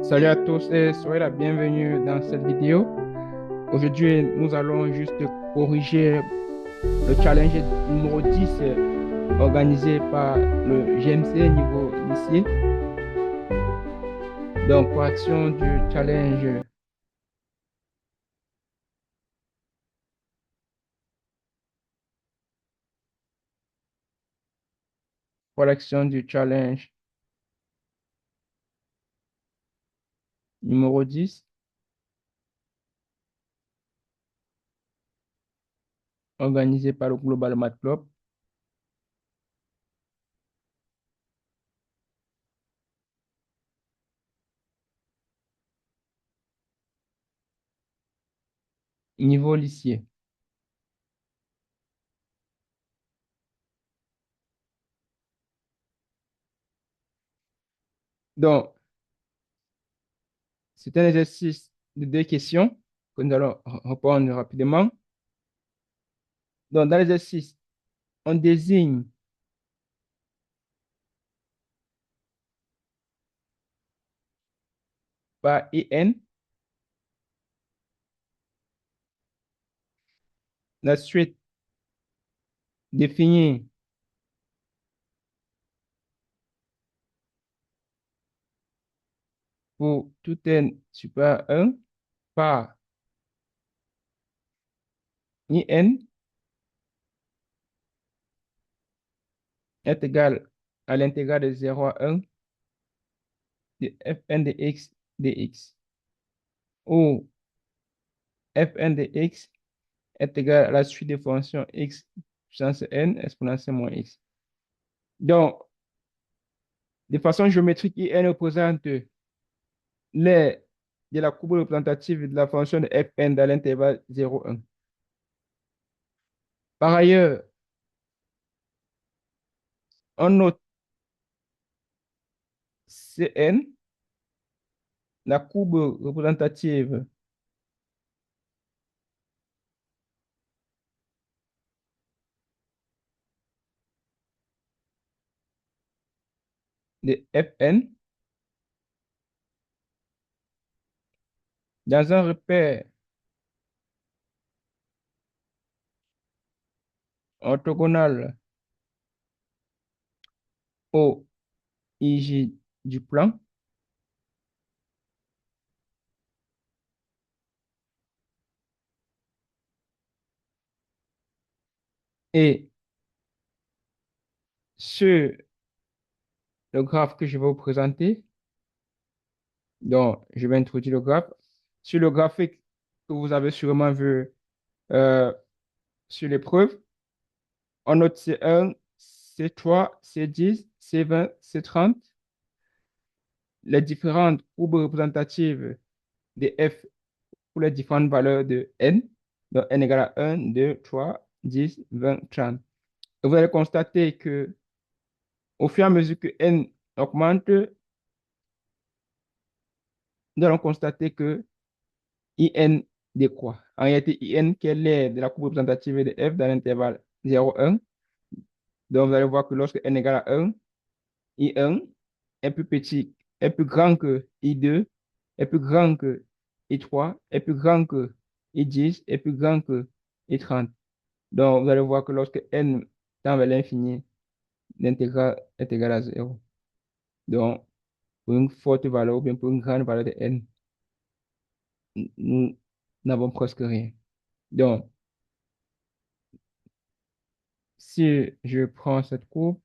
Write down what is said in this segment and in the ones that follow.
Salut à tous et soyez la bienvenue dans cette vidéo. Aujourd'hui, nous allons juste corriger le challenge numéro 10 organisé par le GMC niveau lycée. Donc, correction du challenge, correction du challenge numéro 10 organisé par le Global Math Club, niveau lycée. Donc, c'est un exercice de deux questions que nous allons répondre rapidement. Donc, dans l'exercice, on désigne par IN la suite définie pour tout n supérieur à 1 par IN est égal à l'intégrale de 0 à 1 de Fn de x dx, où Fn de x est égal à la suite des fonctions x puissance n exponentielle moins x. Donc, de façon géométrique, IN représente les de la courbe représentative de la fonction de Fn dans l'intervalle 0, 1. Par ailleurs, on note Cn, la courbe représentative de Fn dans un repère orthogonal au IG du plan. Et sur le graphe que je vais vous présenter, donc je vais introduire le graphe. Sur le graphique que vous avez sûrement vu euh, sur l'épreuve, on note C1, C3, C10, C20, C30, les différentes courbes représentatives de F pour les différentes valeurs de N. Donc N égale à 1, 2, 3, 10, 20, 30. Et vous allez constater que au fur et à mesure que N augmente, nous allons constater que IN décroît. En réalité, IN, quelle est de la courbe représentative de F dans l'intervalle 0, 1. Donc, vous allez voir que lorsque n égale à 1, I1 est plus petit, est plus grand que I2, est plus grand que I3, est plus grand que I10, est plus grand que I30. Donc, vous allez voir que lorsque n tend vers l'infini, l'intégrale est égale à 0. Donc, pour une forte valeur ou bien pour une grande valeur de n, nous n'avons presque rien. Donc, si je prends cette courbe,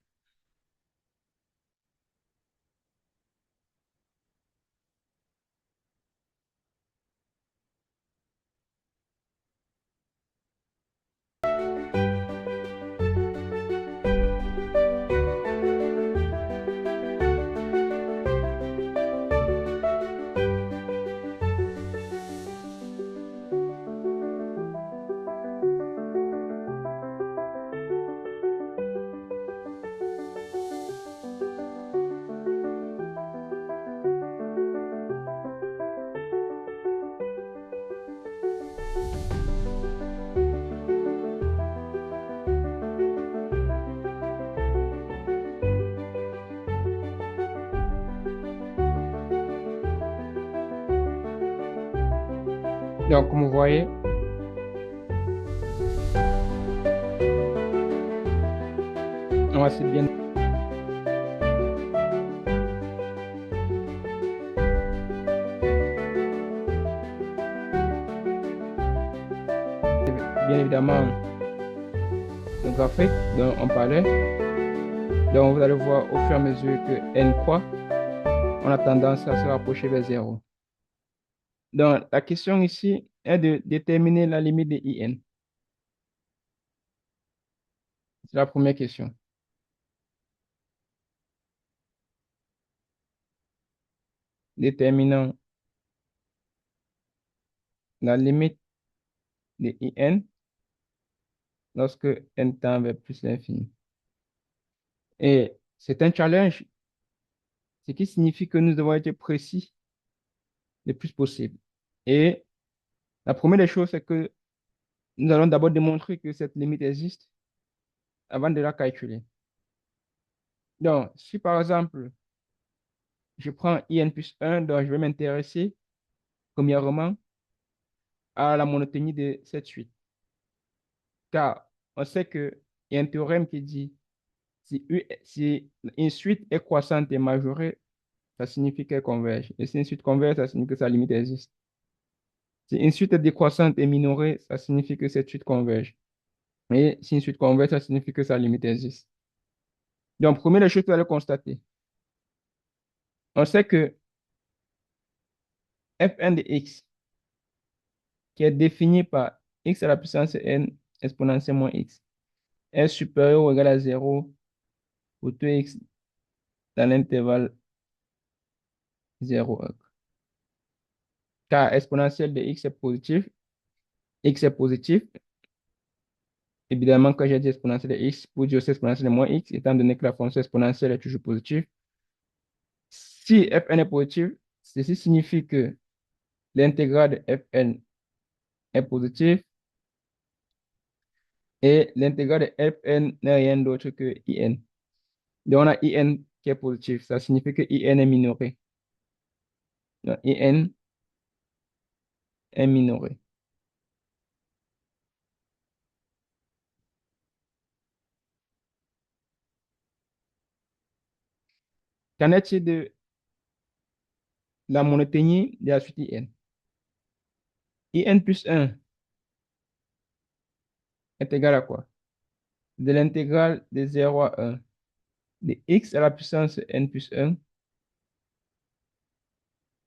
Donc, comme vous voyez, on va bien évidemment le graphique dont on parlait. Donc, vous allez voir au fur et à mesure que n croît, on a tendance à se rapprocher vers zéro. Donc, la question ici est de déterminer la limite de IN. C'est la première question. Déterminant la limite de IN lorsque n tend vers plus l'infini. Et c'est un challenge, ce qui signifie que nous devons être précis le plus possible. Et la première des choses, c'est que nous allons d'abord démontrer que cette limite existe avant de la calculer. Donc, si par exemple, je prends IN plus 1, donc je vais m'intéresser premièrement à la monotonie de cette suite. Car on sait qu'il y a un théorème qui dit si une suite est croissante et majorée, ça signifie qu'elle converge. Et si une suite converge, ça signifie que sa limite existe. Si une suite est décroissante et minorée, ça signifie que cette suite converge. Et si une suite converge, ça signifie que sa limite existe. Donc, première des choses que vous allez constater, on sait que Fn de x, qui est défini par x à la puissance n exponentielle moins x, est supérieur ou égal à 0 pour tout x dans l'intervalle 0, 1. Car exponentielle de x est positif. Évidemment, quand j'ai dit exponentielle de x, pour dire aussi exponentielle de moins x, étant donné que la fonction exponentielle est toujours positive. Si Fn est positif, ceci signifie que l'intégrale de Fn est positive et l'intégrale de Fn n'est rien d'autre que In. Donc, on a In qui est positif. Ça signifie que In est minoré. Donc, In est minoré. Qu'en est-il de la monotonie de la suite In? In plus 1 est égal à quoi? De l'intégrale de 0 à 1 de x à la puissance n plus 1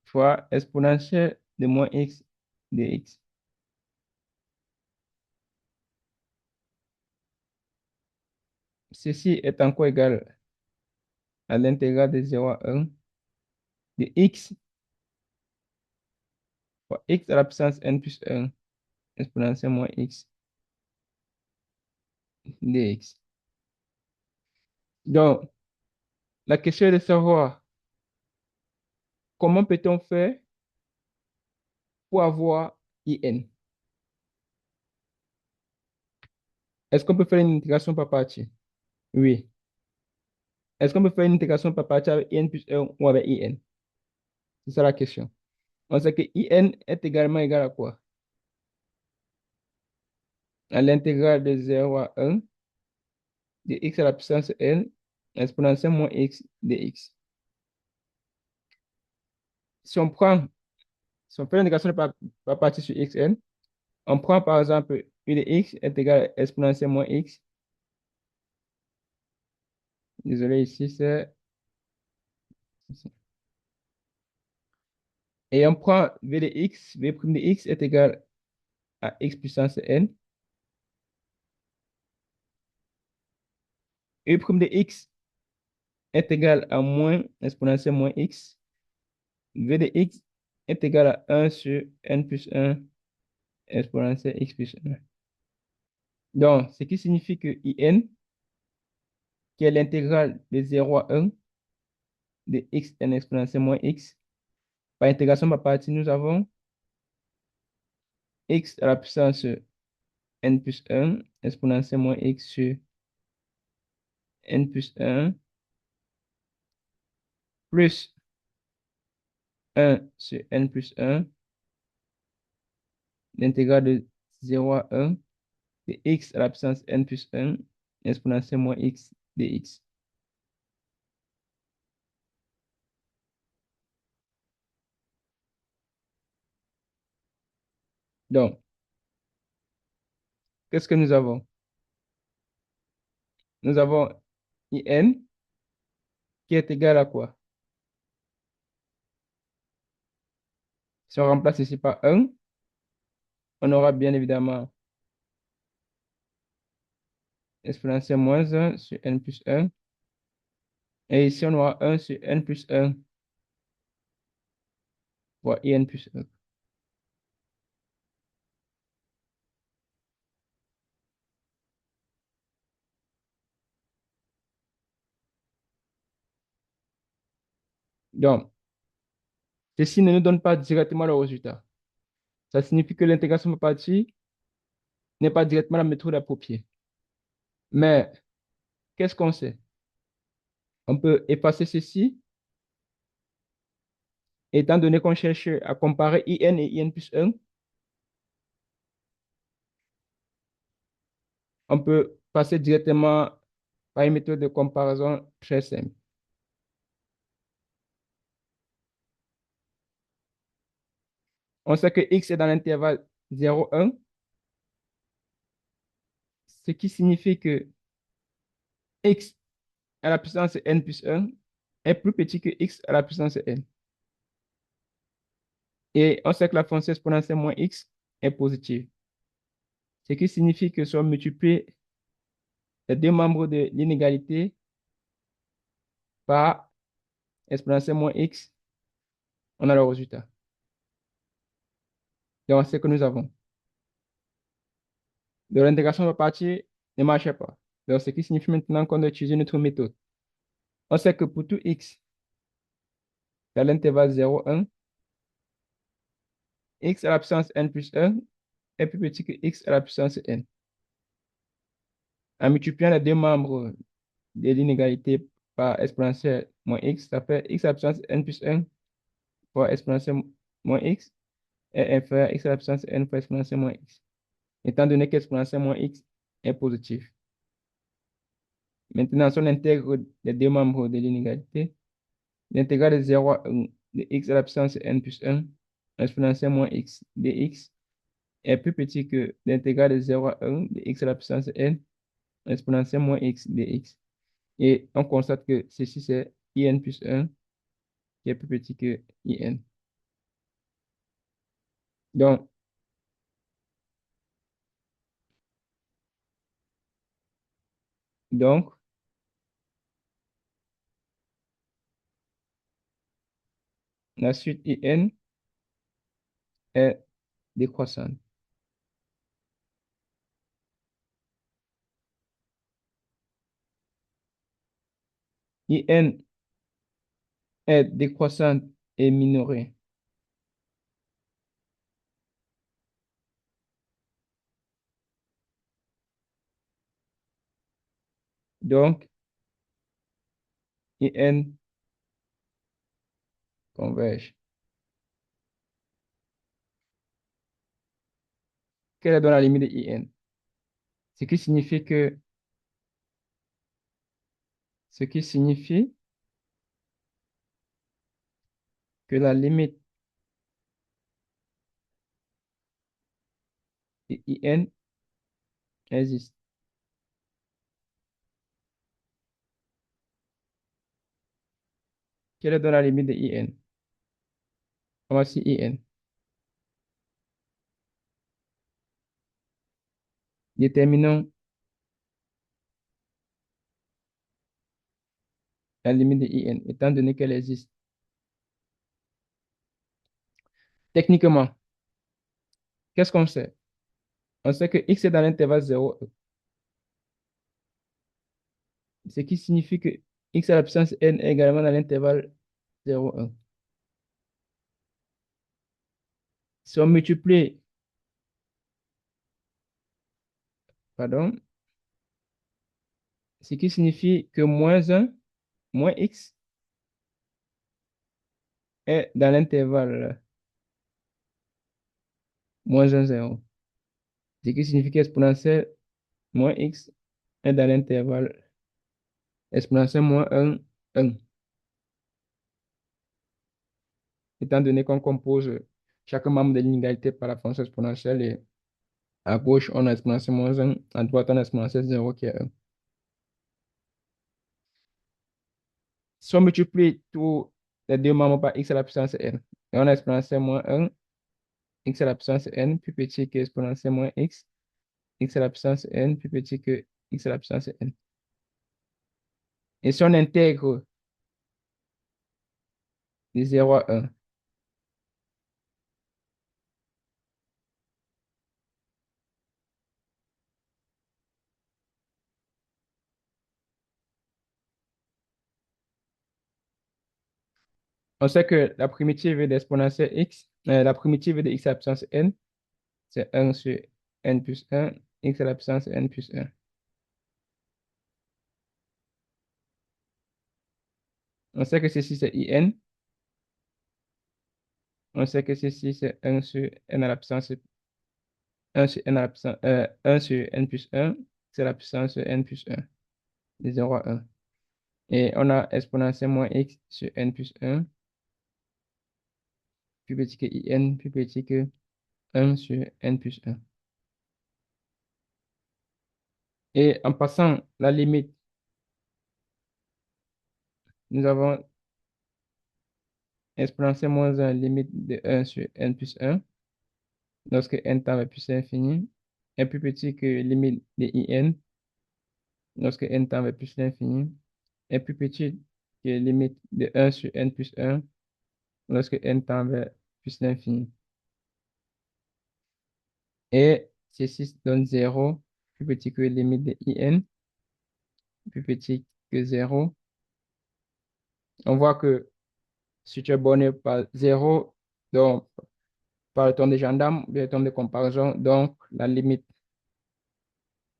fois exponentielle de moins x de x. Ceci est encore égal à l'intégrale de 0 à 1 de x fois x à la puissance n plus 1 exponentielle moins x dx. Donc, la question est de savoir comment peut-on faire pour avoir IN. Est-ce qu'on peut faire une intégration par partie? Oui. Est-ce qu'on peut faire une intégration par partie avec IN plus 1 ou avec IN? C'est ça la question. On sait que IN est également égal à quoi? À l'intégrale de 0 à 1 de x à la puissance n exponentielle moins x dx. Si on prend, si on fait l'intégration par partie sur xn, on prend par exemple u de x est égal à exponentielle moins x. Désolé, ici c'est... Et on prend v de x, v' de x est égal à x puissance n. U' de x est égal à moins exponentielle moins x. V de x est égal à 1 sur n plus 1 exponentielle x plus 1. Donc, ce qui signifie que IN, qui est l'intégrale de 0 à 1 de x n exponentielle moins x, par intégration par partie, nous avons x à la puissance n plus 1 exponentielle moins x sur n plus 1 plus 1 sur n plus 1 l'intégrale de 0 à 1 de x à la puissance n plus 1 exponentielle moins x dx. Donc, qu'est-ce que nous avons? Nous avons in qui est égal à quoi? Si on remplace ici par 1, on aura bien évidemment exponentielle moins 1 sur n plus 1. Et ici, on aura 1 sur n plus 1 fois in plus 1. Donc, ceci ne nous donne pas directement le résultat. Ça signifie que l'intégration par partie n'est pas directement la méthode appropriée. Mais qu'est-ce qu'on sait? On peut effacer ceci, étant donné qu'on cherche à comparer in et in plus 1, on peut passer directement par une méthode de comparaison très simple. On sait que x est dans l'intervalle 0,1, ce qui signifie que x à la puissance n plus 1 est plus petit que x à la puissance n. Et on sait que la fonction exponentielle moins x est positive, ce qui signifie que si on multiplie les deux membres de l'inégalité par exponentielle moins x, on a le résultat. Donc, c'est ce que nous avons. Donc, l'intégration par partie ne marchait pas. Donc, ce qui signifie maintenant qu'on doit utiliser notre méthode. On sait que pour tout x dans l'intervalle 0,1, x à la puissance n plus 1 est plus petit que x à la puissance n. En multipliant les deux membres de l'inégalité par exponentielle moins x, ça fait x à la puissance n plus 1 fois exponentielle moins x est inférieur à x à la puissance n fois exponentielle moins x, étant donné qu'exponentielle moins x est positif. Maintenant, si on intègre les deux membres de l'inégalité, l'intégrale de 0 à 1 de x à la puissance n plus 1 exponentielle moins x dx est plus petit que l'intégrale de 0 à 1 de x à la puissance n exponentielle moins x dx. Et on constate que ceci, c'est in plus 1 qui est plus petit que in. Donc, donc, la suite in est décroissante. In est décroissante et minorée. Donc, in converge. Quelle est donc la limite de in? Ce qui signifie que, ce qui signifie que la limite de in existe. Quelle est donc la limite de in? Voici in. Déterminons la limite de in, étant donné qu'elle existe. Techniquement, qu'est-ce qu'on sait? On sait que x est dans l'intervalle 0, ce qui signifie que x à la puissance n est également dans l'intervalle 0, 1. Si on multiplie, pardon, ce qui signifie que moins 1, moins x est dans l'intervalle moins un zéro. Ce qui signifie qu'exponentielle moins x est dans l'intervalle exponentielle moins un. Étant donné qu'on compose chaque membre de l'inégalité par la fonction exponentielle et à gauche, on a exponentielle moins un, à droite, on a exponentielle 0 qui est 1. Si on multiplie tous les deux membres par x à la puissance n, et on a exponentielle moins un, x à la puissance n plus petit que exponentielle moins x à la puissance n plus petit que x à la puissance n. Et si on intègre de 0 à 1, on sait que la primitive d'exponentielle x, la primitive de x à la puissance n, c'est 1 sur n plus 1, x à la puissance n plus 1. On sait que ceci, c'est in. On sait que ceci, c'est 1 sur n à la puissance 1 sur n à la puissance 1 sur n plus 1, c'est la puissance n plus 1, de 0 à 1. Et on a exponentielle moins x sur n plus 1, plus petit que in, plus petit que 1 sur n plus 1. Et en passant la limite, nous avons exponentielle moins 1, limite de 1 sur n plus 1, lorsque n tend vers plus l'infini, est plus petit que limite de in, lorsque n tend vers plus l'infini, est plus petit que limite de 1 sur n plus 1, lorsque n tend vers plus l'infini. Et ceci donne 0, plus petit que limite de in, plus petit que 0. On voit que si tu es borné par 0, donc par le terme de gendarme, le terme de comparaison, donc la limite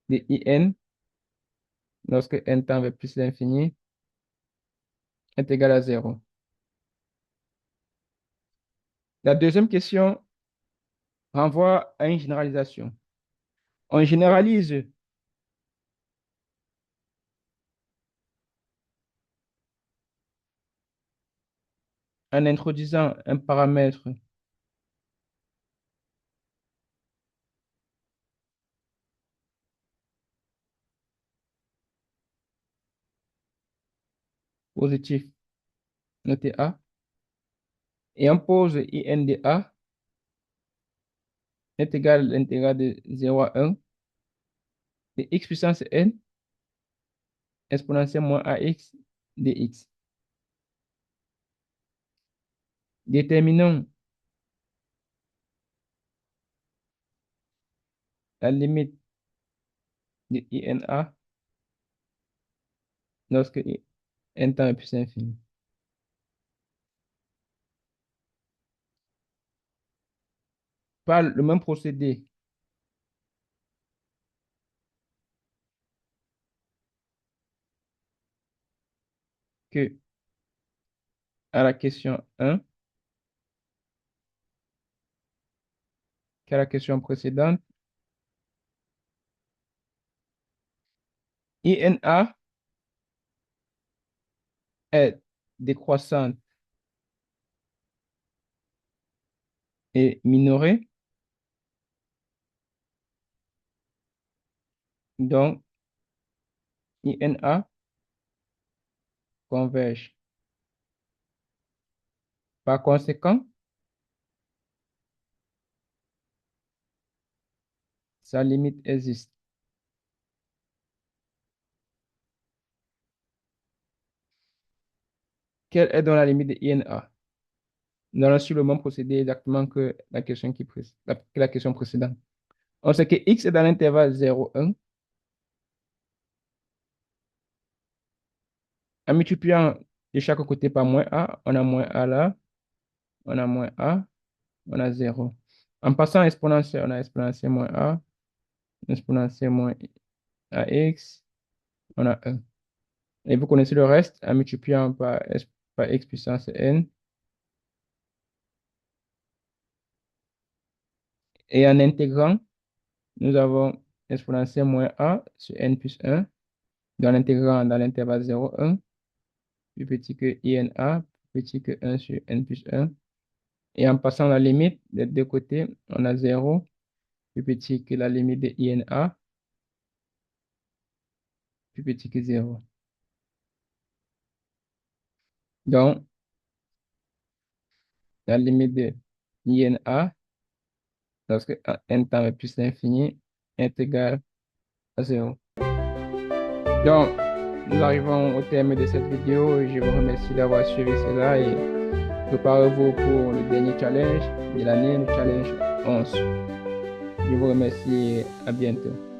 de in, lorsque n tend vers plus l'infini, est égale à 0. La deuxième question renvoie à une généralisation. On généralise en introduisant un paramètre positif noté A et on pose in de A est égal à l'intégral de 0 à 1 de x puissance n exponentielle moins ax dx. Déterminons la limite de ina lorsque n tend à plus infini. Par le même procédé que à la question 1, qu'à la question précédente, ina est décroissante et minorée, donc ina converge. Par conséquent, sa limite existe. Quelle est donc la limite de ina? Nous allons suivre le même procédé exactement que la question, que la question précédente. On sait que x est dans l'intervalle 0, 1. En multipliant de chaque côté par moins a, on a moins a là, on a moins a, on a 0. En passant exponentielle, on a exponentielle moins a, exponentielle moins ax, on a 1. Et vous connaissez le reste en multipliant par x puissance n Et en intégrant, nous avons exponentielle moins a sur n plus 1, dans l'intégrant dans l'intervalle 0, 1, plus petit que INA, plus petit que 1 sur n plus 1. Et en passant la limite des deux côtés, on a 0, plus petit que la limite de INA, plus petit que 0. Donc, la limite de INA, lorsque n tend vers plus l'infini, est égale à 0. Donc, nous arrivons au terme de cette vidéo et je vous remercie d'avoir suivi cela et préparez-vous pour le dernier challenge de l'année, le challenge 11. Je vous remercie et à bientôt.